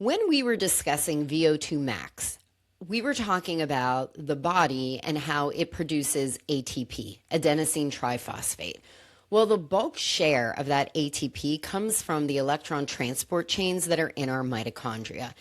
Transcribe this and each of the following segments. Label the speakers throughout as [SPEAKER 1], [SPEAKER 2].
[SPEAKER 1] When we were discussing VO2 max, we were talking about the body and how it produces ATP, adenosine triphosphate. Well, the bulk share of that ATP comes from the electron transport chains that are in our mitochondria.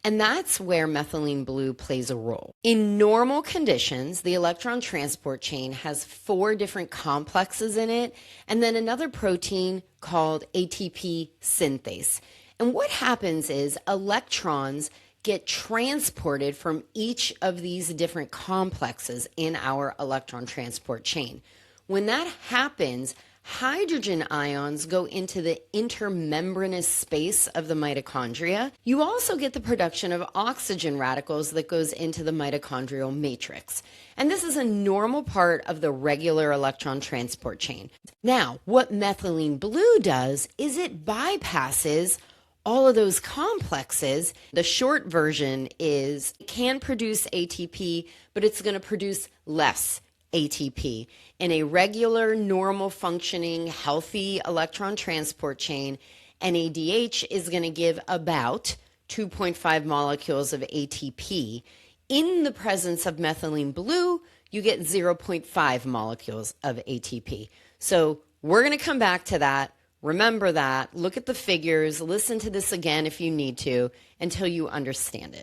[SPEAKER 1] And that's where methylene blue plays a role. In normal conditions, the electron transport chain has 4 different complexes in it, and then another protein called ATP synthase. And what happens is electrons get transported from each of these different complexes in our electron transport chain. When that happens, hydrogen ions go into the intermembranous space of the mitochondria. You also get the production of oxygen radicals that goes into the mitochondrial matrix. And this is a normal part of the regular electron transport chain. Now, what methylene blue does is it bypasses all of those complexes. The short version is it can produce ATP, but it's going to produce less ATP. In a regular, normal functioning, healthy electron transport chain, NADH is going to give about 2.5 molecules of ATP. In the presence of methylene blue, you get 0.5 molecules of ATP. So we're going to come back to that. Remember that, look at the figures, listen to this again if you need to, until you understand it.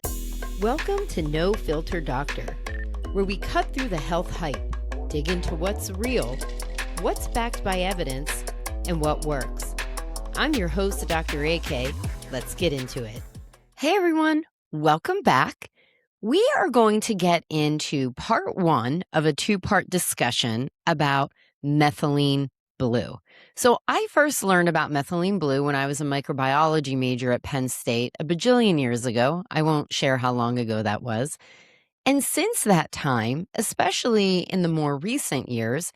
[SPEAKER 1] Welcome to No Filter Doctor, where we cut through the health hype, dig into what's real, what's backed by evidence, and what works. I'm your host, Dr. AK. Let's get into it. Hey everyone, welcome back. We are going to get into part 1 of a 2-part discussion about methylene blue. So I first learned about methylene blue when I was a microbiology major at Penn State a bajillion years ago. I won't share how long ago that was. And since that time, especially in the more recent years,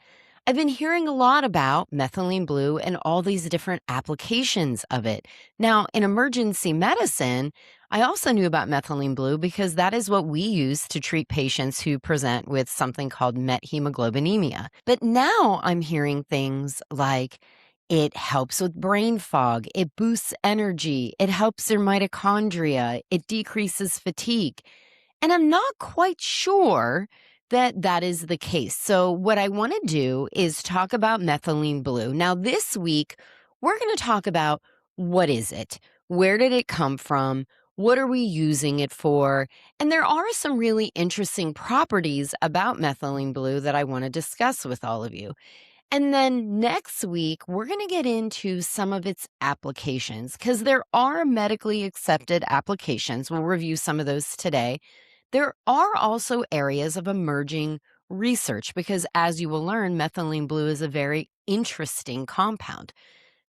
[SPEAKER 1] I've been hearing a lot about methylene blue and all these different applications of it. Now, in emergency medicine, I also knew about methylene blue because that is what we use to treat patients who present with something called methemoglobinemia. But now I'm hearing things like it helps with brain fog, it boosts energy, it helps your mitochondria, it decreases fatigue. And I'm not quite sure that that is the case. So what I want to do is talk about methylene blue. Now, this week, we're going to talk about what is it? Where did it come from? What are we using it for? And there are some really interesting properties about methylene blue that I want to discuss with all of you. And then next week, we're going to get into some of its applications because there are medically accepted applications. We'll review some of those today. There are also areas of emerging research because, as you will learn, methylene blue is a very interesting compound.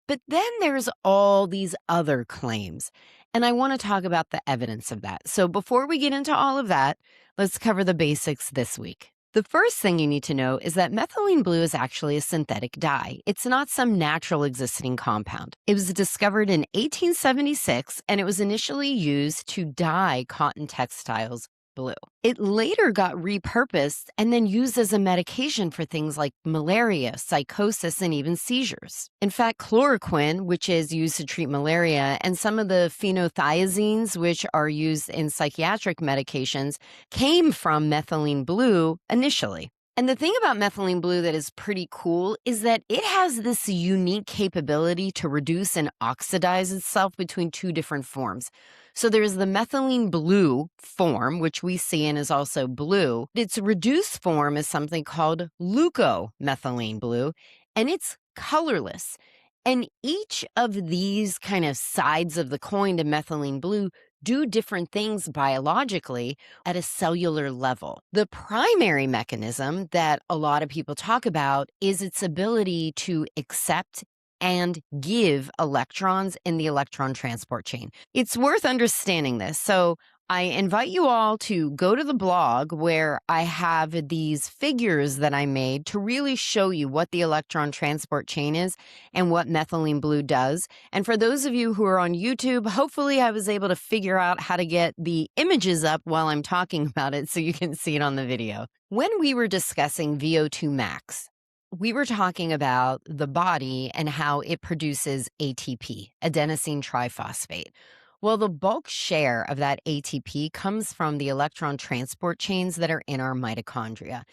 [SPEAKER 1] But then there's all these other claims, and I want to talk about the evidence of that. So before we get into all of that, let's cover the basics this week. The first thing you need to know is that methylene blue is actually a synthetic dye. It's not some natural existing compound. It was discovered in 1876, and it was initially used to dye cotton textiles blue. It later got repurposed and then used as a medication for things like malaria, psychosis, and even seizures. In fact, chloroquine, which is used to treat malaria, and some of the phenothiazines, which are used in psychiatric medications, came from methylene blue initially. And the thing about methylene blue that is pretty cool is that it has this unique capability to reduce and oxidize itself between 2 different forms. So there's the methylene blue form, which we see and is also blue. Its reduced form is something called leucomethylene blue, and it's colorless. And each of these kind of sides of the coin to methylene blue do different things biologically at a cellular level. The primary mechanism that a lot of people talk about is its ability to accept and give electrons in the electron transport chain. It's worth understanding this. So I invite you all to go to the blog where I have these figures that I made to really show you what the electron transport chain is and what methylene blue does. And for those of you who are on YouTube, hopefully I was able to figure out how to get the images up while I'm talking about it so you can see it on the video. When we were discussing VO2 max, we were talking about the body and how it produces ATP, adenosine triphosphate. Well, the bulk share of that ATP comes from the electron transport chains that are in our mitochondria.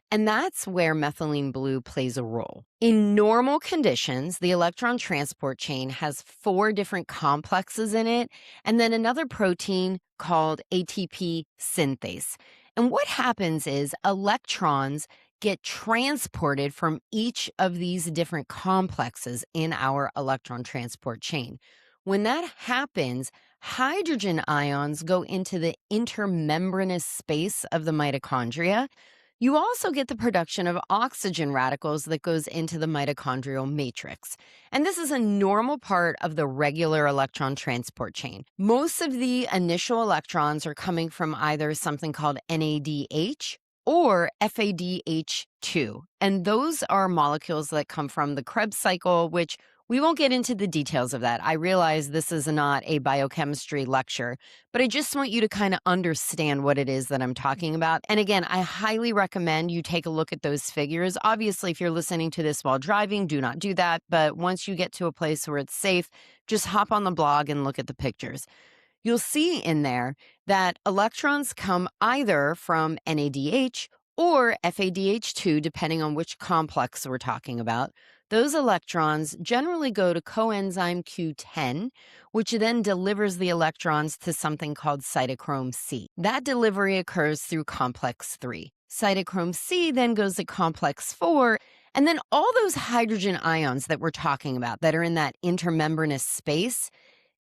[SPEAKER 1] And that's where methylene blue plays a role. In normal conditions, the electron transport chain has four different complexes in it, and then another protein called ATP synthase. And what happens is electrons get transported from each of these different complexes in our electron transport chain. When that happens, hydrogen ions go into the intermembranous space of the mitochondria. You also get the production of oxygen radicals that goes into the mitochondrial matrix. And this is a normal part of the regular electron transport chain. Most of the initial electrons are coming from either something called NADH or FADH2. And those are molecules that come from the Krebs cycle, which we won't get into the details of that. I realize this is not a biochemistry lecture, but I just want you to kind of understand what it is that I'm talking about. And again, I highly recommend you take a look at those figures. Obviously, if you're listening to this while driving, do not do that. But once you get to a place where it's safe, just hop on the blog and look at the pictures. You'll see in there that electrons come either from NADH or FADH2, depending on which complex we're talking about. Those electrons generally go to coenzyme Q10, which then delivers the electrons to something called cytochrome C. That delivery occurs through complex 3. Cytochrome C then goes to complex 4, and then all those hydrogen ions that we're talking about that are in that intermembranous space,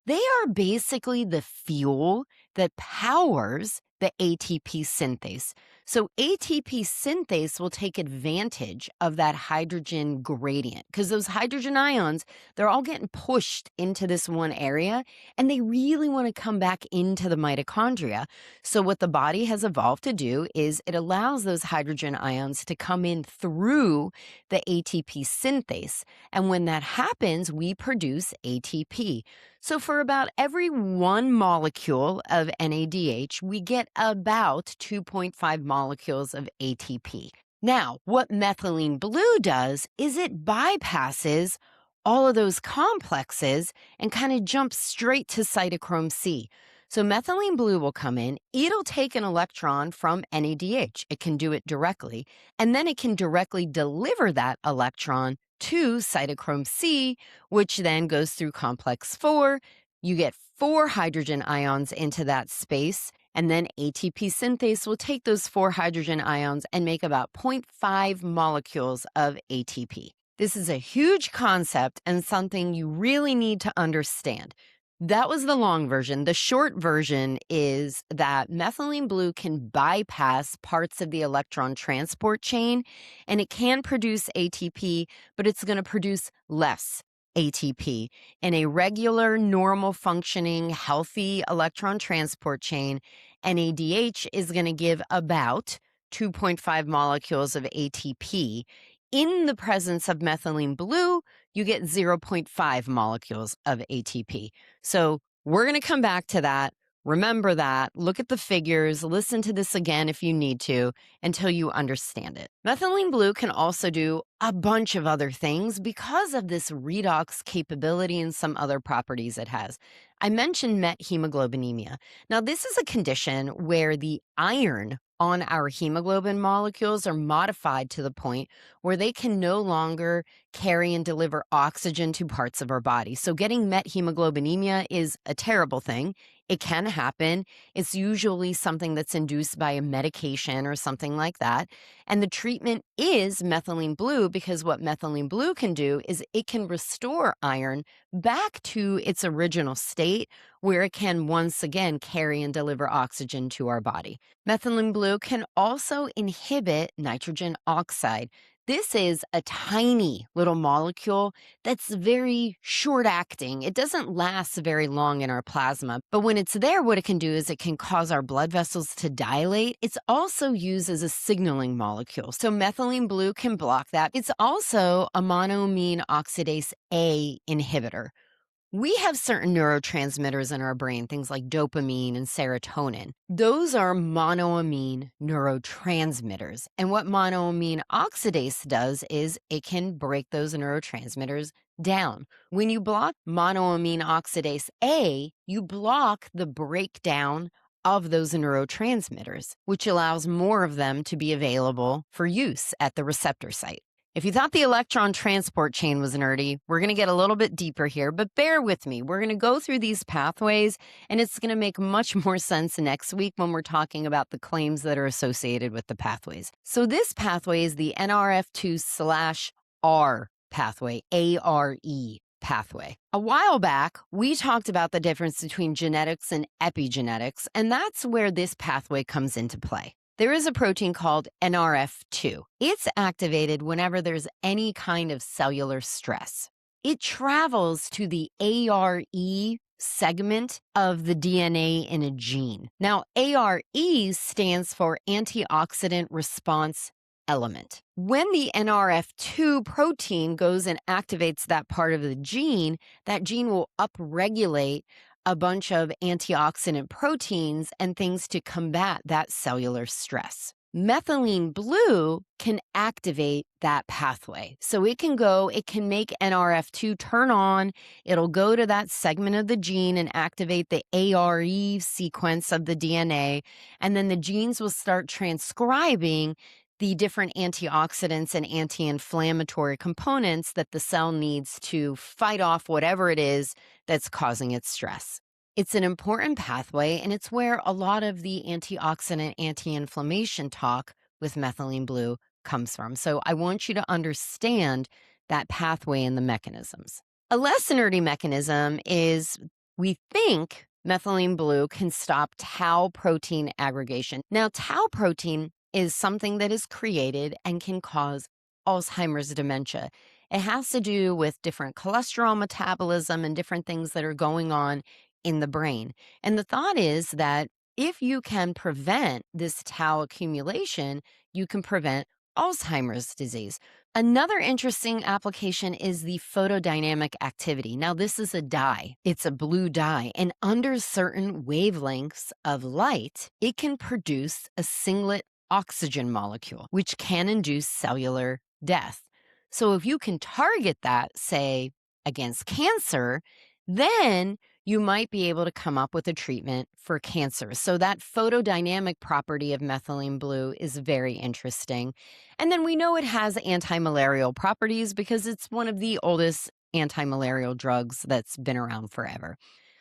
[SPEAKER 1] they are basically the fuel that powers the ATP synthase. So ATP synthase will take advantage of that hydrogen gradient because those hydrogen ions, they're all getting pushed into this one area and they really want to come back into the mitochondria. So what the body has evolved to do is it allows those hydrogen ions to come in through the ATP synthase. And when that happens, we produce ATP. So for about every one molecule of NADH, we get about 2.5 molecules of ATP. Now, what methylene blue does is it bypasses all of those complexes and kind of jumps straight to cytochrome C. So methylene blue will come in, it'll take an electron from NADH. It can do it directly, and then it can directly deliver that electron to cytochrome C, which then goes through complex 4. You get 4 hydrogen ions into that space, and then ATP synthase will take those 4 hydrogen ions and make about 0.5 molecules of ATP. This is a huge concept and something you really need to understand. That was the long version. The short version is that methylene blue can bypass parts of the electron transport chain, and it can produce ATP, but it's going to produce less ATP. In a regular, normal functioning, healthy electron transport chain, NADH is going to give about 2.5 molecules of ATP. In the presence of methylene blue, you get 0.5 molecules of ATP. So we're going to come back to that. Remember that. Look at the figures. Listen to this again if you need to until you understand it. Methylene blue can also do a bunch of other things because of this redox capability and some other properties it has. I mentioned methemoglobinemia. Now, this is a condition where the iron on our hemoglobin molecules are modified to the point where they can no longer carry and deliver oxygen to parts of our body. So getting methemoglobinemia is a terrible thing. It can happen. It's usually something that's induced by a medication or something like that. And the treatment is methylene blue because what methylene blue can do is it can restore iron back to its original state where it can once again carry and deliver oxygen to our body. Methylene blue can also inhibit nitrogen oxide. This is a tiny little molecule that's very short acting. It doesn't last very long in our plasma, but when it's there, what it can do is it can cause our blood vessels to dilate. It's also used as a signaling molecule. So methylene blue can block that. It's also a monoamine oxidase A inhibitor. We have certain neurotransmitters in our brain, things like dopamine and serotonin. Those are monoamine neurotransmitters. And what monoamine oxidase does is it can break those neurotransmitters down. When you block monoamine oxidase A, you block the breakdown of those neurotransmitters, which allows more of them to be available for use at the receptor site. If you thought the electron transport chain was nerdy, we're going to get a little bit deeper here, but bear with me. We're going to go through these pathways, and it's going to make much more sense next week when we're talking about the claims that are associated with the pathways. So this pathway is the NRF2/R pathway, ARE pathway. A while back, we talked about the difference between genetics and epigenetics, and that's where this pathway comes into play. There is a protein called NRF2. It's activated whenever there's any kind of cellular stress. It travels to the ARE segment of the DNA in a gene. Now, ARE stands for antioxidant response element. When the NRF2 protein goes and activates that part of the gene, that gene will upregulate a bunch of antioxidant proteins and things to combat that cellular stress. Methylene blue can activate that pathway. So it can make NRF2 turn on. It'll go to that segment of the gene and activate the ARE sequence of the DNA. And then the genes will start transcribing the different antioxidants and anti-inflammatory components that the cell needs to fight off whatever it is that's causing its stress. It's an important pathway, and it's where a lot of the antioxidant, anti-inflammation talk with methylene blue comes from. So I want you to understand that pathway and the mechanisms. A less nerdy mechanism is we think methylene blue can stop tau protein aggregation. Now, tau protein is something that is created and can cause Alzheimer's dementia. It has to do with different cholesterol metabolism and different things that are going on in the brain. And the thought is that if you can prevent this tau accumulation, you can prevent Alzheimer's disease. Another interesting application is the photodynamic activity. Now, this is a dye. It's a blue dye. And under certain wavelengths of light, it can produce a singlet oxygen molecule, which can induce cellular death. So if you can target that, say, against cancer, then you might be able to come up with a treatment for cancer. So that photodynamic property of methylene blue is very interesting. And then we know it has anti-malarial properties because it's one of the oldest anti-malarial drugs that's been around forever.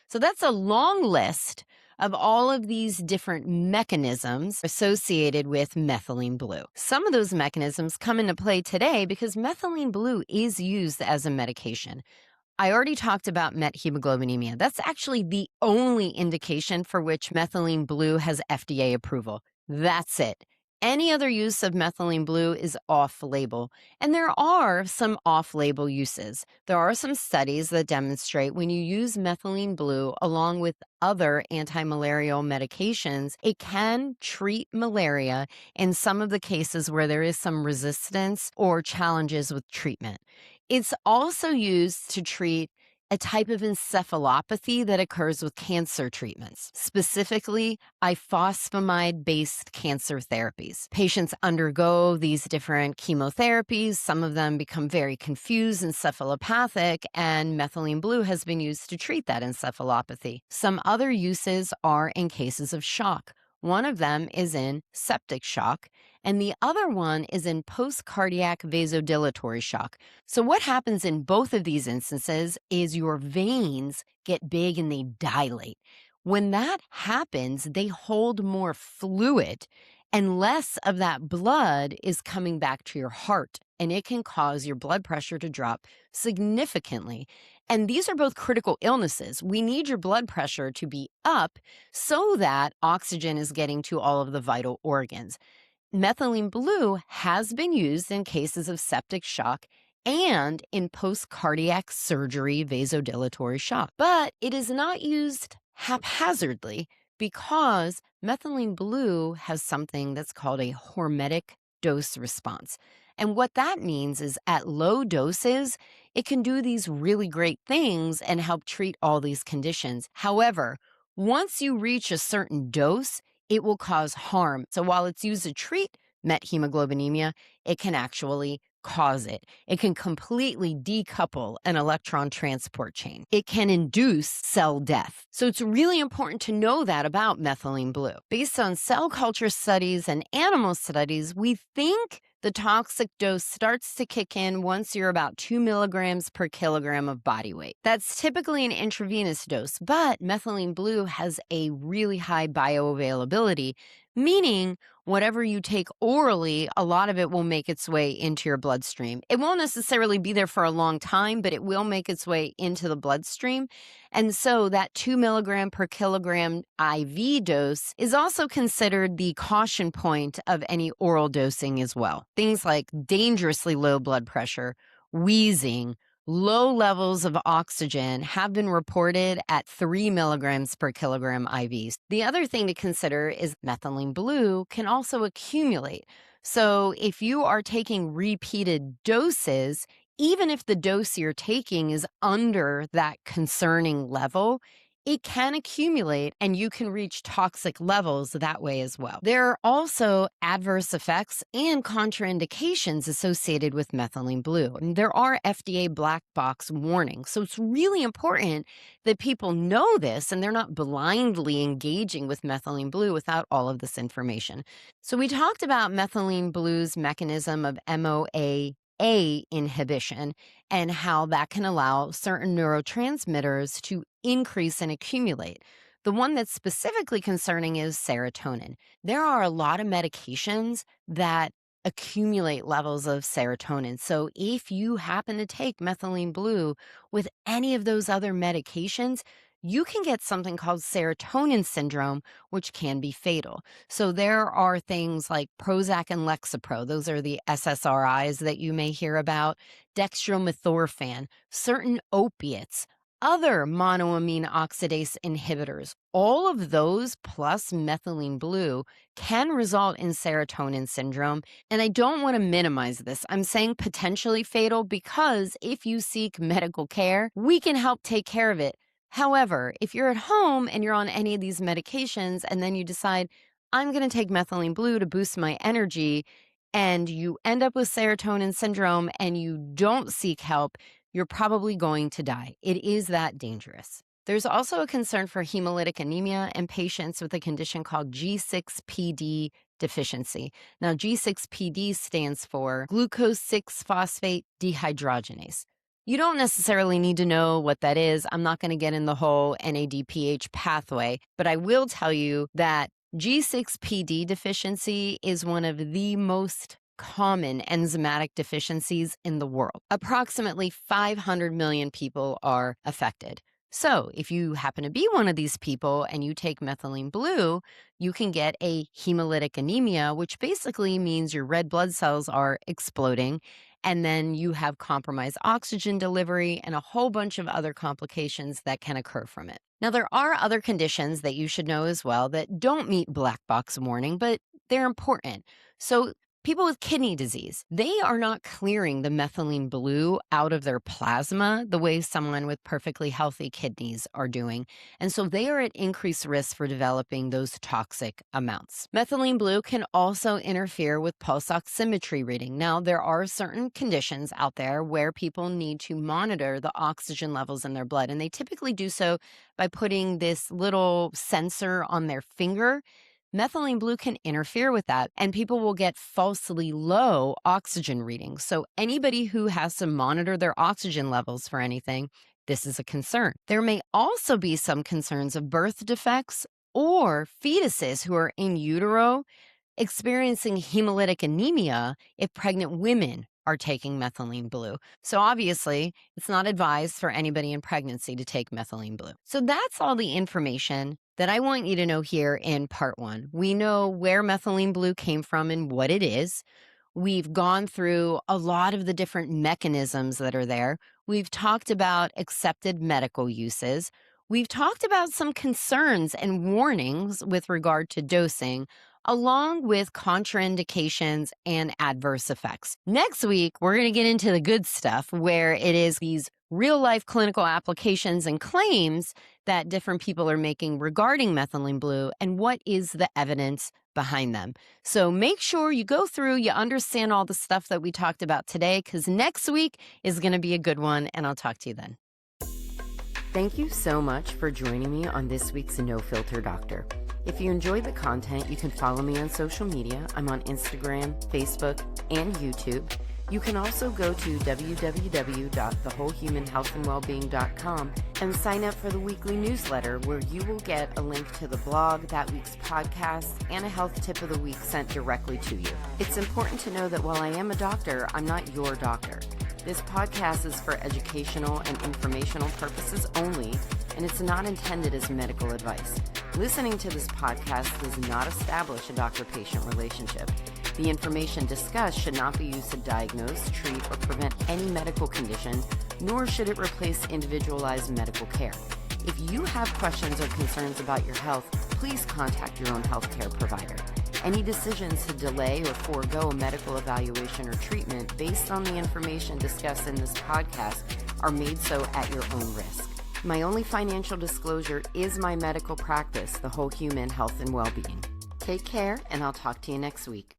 [SPEAKER 1] So that's a long list of all of these different mechanisms associated with methylene blue. Some of those mechanisms come into play today because methylene blue is used as a medication. I already talked about methemoglobinemia. That's actually the only indication for which methylene blue has FDA approval. That's it. Any other use of methylene blue is off-label, and there are some off-label uses. There are some studies that demonstrate when you use methylene blue along with other anti-malarial medications, it can treat malaria in some of the cases where there is some resistance or challenges with treatment. It's also used to treat a type of encephalopathy that occurs with cancer treatments, specifically ifosfamide-based cancer therapies. Patients undergo these different chemotherapies. Some of them become very confused, encephalopathic, and methylene blue has been used to treat that encephalopathy. Some other uses are in cases of shock. One of them is in septic shock, and the other one is in post-cardiac vasodilatory shock. So what happens in both of these instances is your veins get big and they dilate. When that happens, they hold more fluid and less of that blood is coming back to your heart, and it can cause your blood pressure to drop significantly. And these are both critical illnesses. We need your blood pressure to be up so that oxygen is getting to all of the vital organs. Methylene blue has been used in cases of septic shock and in post-cardiac surgery vasodilatory shock. But it is not used haphazardly because methylene blue has something that's called a hormetic dose response. And what that means is at low doses, it can do these really great things and help treat all these conditions. However, once you reach a certain dose, it will cause harm. So while it's used to treat methemoglobinemia, it can actually cause it. It can completely decouple an electron transport chain. It can induce cell death. So it's really important to know that about methylene blue. Based on cell culture studies and animal studies, we think the toxic dose starts to kick in once you're about 2 milligrams per kilogram of body weight. That's typically an intravenous dose, but methylene blue has a really high bioavailability, meaning whatever you take orally, a lot of it will make its way into your bloodstream. It won't necessarily be there for a long time, but it will make its way into the bloodstream. And so that 2 milligram per kilogram IV dose is also considered the caution point of any oral dosing as well. Things like dangerously low blood pressure, wheezing, low levels of oxygen have been reported at 3 milligrams per kilogram IVs. The other thing to consider is methylene blue can also accumulate. So if you are taking repeated doses, even if the dose you're taking is under that concerning level, it can accumulate and you can reach toxic levels that way as well. There are also adverse effects and contraindications associated with methylene blue. And there are FDA black box warnings. So it's really important that people know this and they're not blindly engaging with methylene blue without all of this information. So we talked about methylene blue's mechanism of MOA inhibition and how that can allow certain neurotransmitters to increase and accumulate. The one that's specifically concerning is serotonin. There are a lot of medications that accumulate levels of serotonin. So if you happen to take methylene blue with any of those other medications, you can get something called serotonin syndrome, which can be fatal. So there are things like Prozac and Lexapro. Those are the SSRIs that you may hear about, dextromethorphan, certain opiates, other monoamine oxidase inhibitors. All of those plus methylene blue can result in serotonin syndrome. And I don't want to minimize this. I'm saying potentially fatal because if you seek medical care, we can help take care of it. However, if you're at home and you're on any of these medications and then you decide, I'm going to take methylene blue to boost my energy, and you end up with serotonin syndrome and you don't seek help, you're probably going to die. It is that dangerous. There's also a concern for hemolytic anemia in patients with a condition called G6PD deficiency. Now, G6PD stands for glucose 6 phosphate dehydrogenase. You don't necessarily need to know what that is. I'm not going to get in the whole NADPH pathway, but I will tell you that G6PD deficiency is one of the most common enzymatic deficiencies in the world. Approximately 500 million people are affected. So if you happen to be one of these people and you take methylene blue, you can get a hemolytic anemia, which basically means your red blood cells are exploding, and then you have compromised oxygen delivery and a whole bunch of other complications that can occur from it. Now, there are other conditions that you should know as well that don't meet black box warning, but they're important. So people with kidney disease, they are not clearing the methylene blue out of their plasma the way someone with perfectly healthy kidneys are doing. And so they are at increased risk for developing those toxic amounts. Methylene blue can also interfere with pulse oximetry reading. Now, there are certain conditions out there where people need to monitor the oxygen levels in their blood, and they typically do so by putting this little sensor on their finger. Methylene blue can interfere with that, and people will get falsely low oxygen readings. So anybody who has to monitor their oxygen levels for anything, this is a concern. There may also be some concerns of birth defects or fetuses who are in utero experiencing hemolytic anemia if pregnant women are taking methylene blue. So obviously, it's not advised for anybody in pregnancy to take methylene blue. So that's all the information that I want you to know here in part one. We know where methylene blue came from and what it is. We've gone through a lot of the different mechanisms that are there. We've talked about accepted medical uses. we've talked about some concerns and warnings with regard to dosing, along with contraindications and adverse effects. Next week, we're going to get into the good stuff where it is these real life clinical applications and claims that different people are making regarding methylene blue and what is the evidence behind them. So make sure you go through, you understand all the stuff that we talked about today, because next week is going to be a good one, and I'll talk to you then. Thank you so much for joining me on this week's No Filter Doctor. If you enjoyed the content, you can follow me on social media. I'm on Instagram, Facebook, and YouTube. You can also go to www.thewholehumanhealthandwellbeing.com and sign up for the weekly newsletter, where you will get a link to the blog, that week's podcast, and a health tip of the week sent directly to you. It's important to know that while I am a doctor, I'm not your doctor. This podcast is for educational and informational purposes only, and it's not intended as medical advice. Listening to this podcast does not establish a doctor-patient relationship. The information discussed should not be used to diagnose, treat, or prevent any medical condition, nor should it replace individualized medical care. If you have questions or concerns about your health, please contact your own healthcare provider. Any decisions to delay or forego a medical evaluation or treatment based on the information discussed in this podcast are made so at your own risk. My only financial disclosure is my medical practice, The Whole Human Health and Wellbeing. Take care, and I'll talk to you next week.